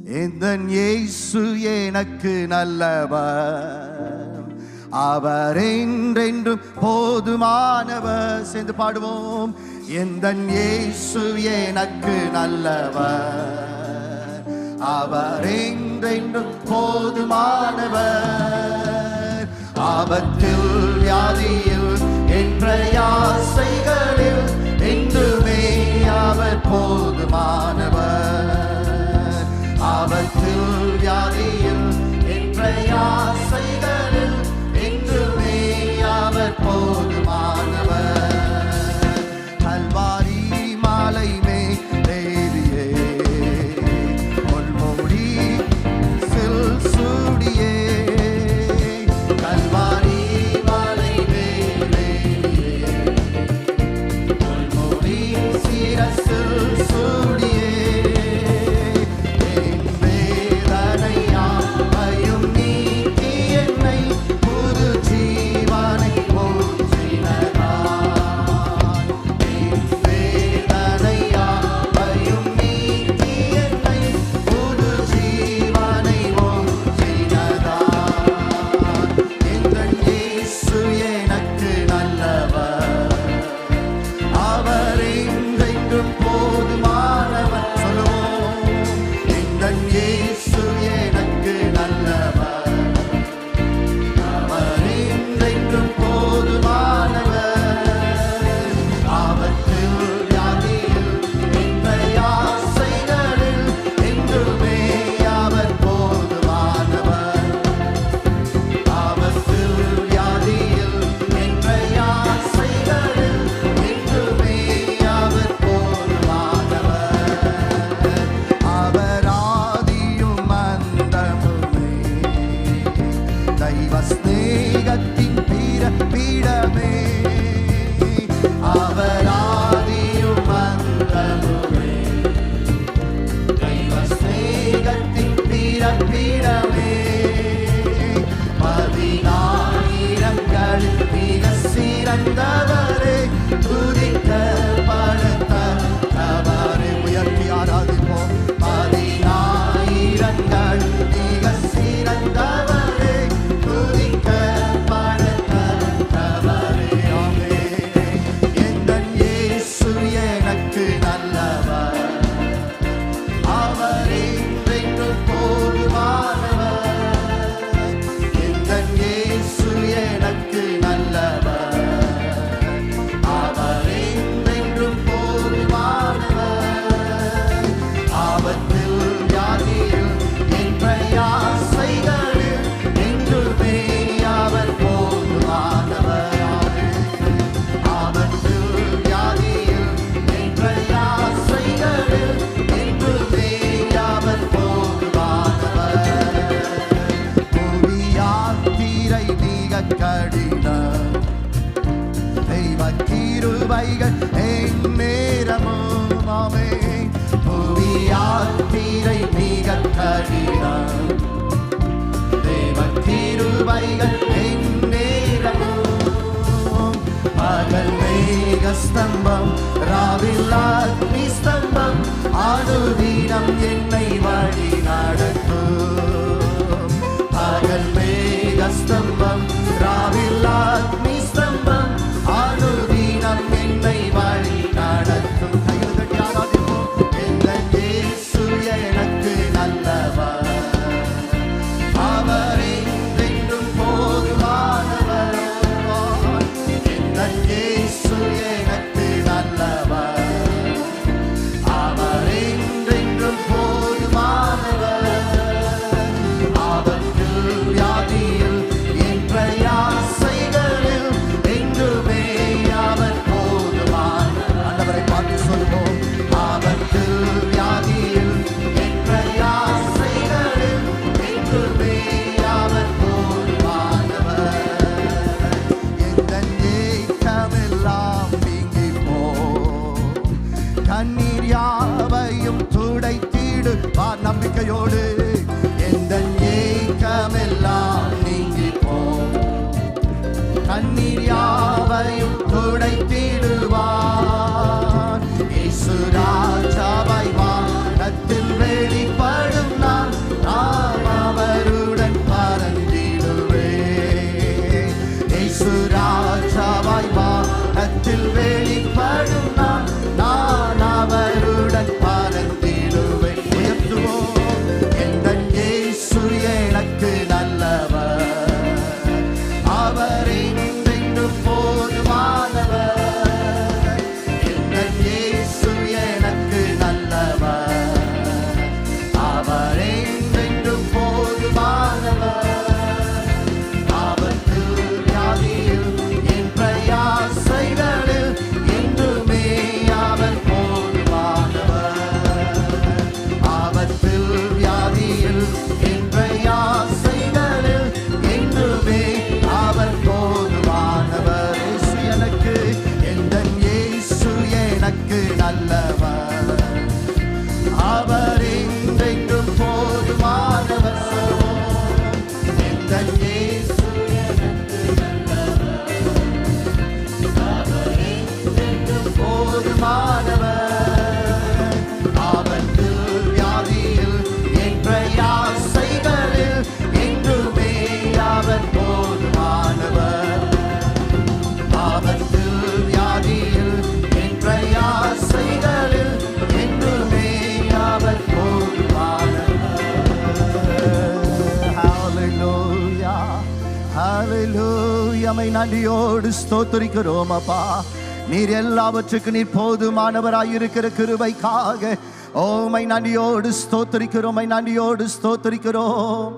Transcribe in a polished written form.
எந்தன் இயேசு எனக்கு நல்லவர், அவர் என்றென்றும் போதுமானவர். சேர்ந்து பாடுவோம். எந்தன் இயேசு எனக்கு நல்லவர், அவர் என்றென்றும் போதுமானவர். ஆபத்தில் வியாதியில் என் பிரயாசைகளில் என்றுமே அவர் போதுமானவர். ஆபத்தில் வியாதியில் என் பிரயாசைகளில் என்றுமே அவர் போதுமானவர். கல்வாரி மாலை மேலேறியே பொன்முடி சில் சூடியே, கல்வாரி மாலை மேலேறியே பொன்முடி சிரசில் சூடியே, என் வேதனையாவையும் நீக்கி என்னை புது ஜீவனை ஊற்றினார். என் வேதனையாவையும் நீக்கி என்னை புது ஜீவனை ஊற்றினார். எந்தன் இயேசு எனக்கு நல்லவர், அவர் என்றென்றும் போதுமானவர். சொல்லுவோம். எந்தன் இயேசு எனக்கு நல்லவர், அவர் என்றென்றும் போதுமானவர். ஆபத்தில் வியாதியில் என் பிரயாசைகளில் என்றுமே அவர் போதுமானவர். ஆபத்தில் வியாதியில் என் பிரயாசைகளில் என்றுமே அவர் போதுமானவர். அவர் ஆதியும் அந்தமுமே, தெய்வ ஸ்நேகத்தின் பீடமே. அவர் ஆதியும் அந்தமுமே, தெய்வ ஸ்நேகத்தின் பீடமே. 10,000களில் மிக சிறந்தவரே, துதிக்கப்படத்தக்கவரே. உயர்த்தி ஆராதிப்போம். 10,000களில் மிக சிறந்தவரே, துதிக்கப்படத்தக்கவரே. ஆமென். எந்தன் இயேசு எனக்கு நல்லவர், அவர் என்றென்றும் போதுமானவர். எந்தன் இயேசு எனக்கு நல்லவர், அவர் என்றென்றும் போதுமானவர். ஆபத்தில் வியாதியில் என் பிரயாசைகளில் என்றுமே அவர் போதுமானவர். ஆபத்தில் வியாதியில் என் பிரயாசைகளில் என்றுமே அவர் போதுமானவர். புவியாத்திரை மிக கடினம், தெய்வ கிருபைகள் என் நேரமும். ஆமென். புவியாத்திரை மிக கடினம், தெய்வ கிருபைகள் என் நேரமும். பகல் மேக ஸ்தம்பம், ராவில் அக்னி ஸ்தம்பம், அனுதினம் என்னை வழி நடத்தும். பகல் மேக ஸ்தம்பம், ராவில் அக்னி ஸ்தம்பம், அனுதினம் என்னை வழி நடத்தும். கையில் தட்டி ஆராதிப்போம். எந்தன் இயேசு எனக்கு நல்லவர், அவர் என்றென்றும் போதுமானவர். எந்தன் இயேசு எனக்கு நல்லவர், அவர் என்றென்றும் ஹalleluya மை நன்றியோடு ஸ்தோத்திரிக்கிறோம் அப்பா. நீர் எல்லாவற்றுக்கு நீர் போதுமானவராய் இருக்கிற கிருபைக்காக மை நன்றியோடு ஸ்தோத்திரிக்கிறோம், மை நன்றியோடு ஸ்தோத்திரிக்கிறோம்.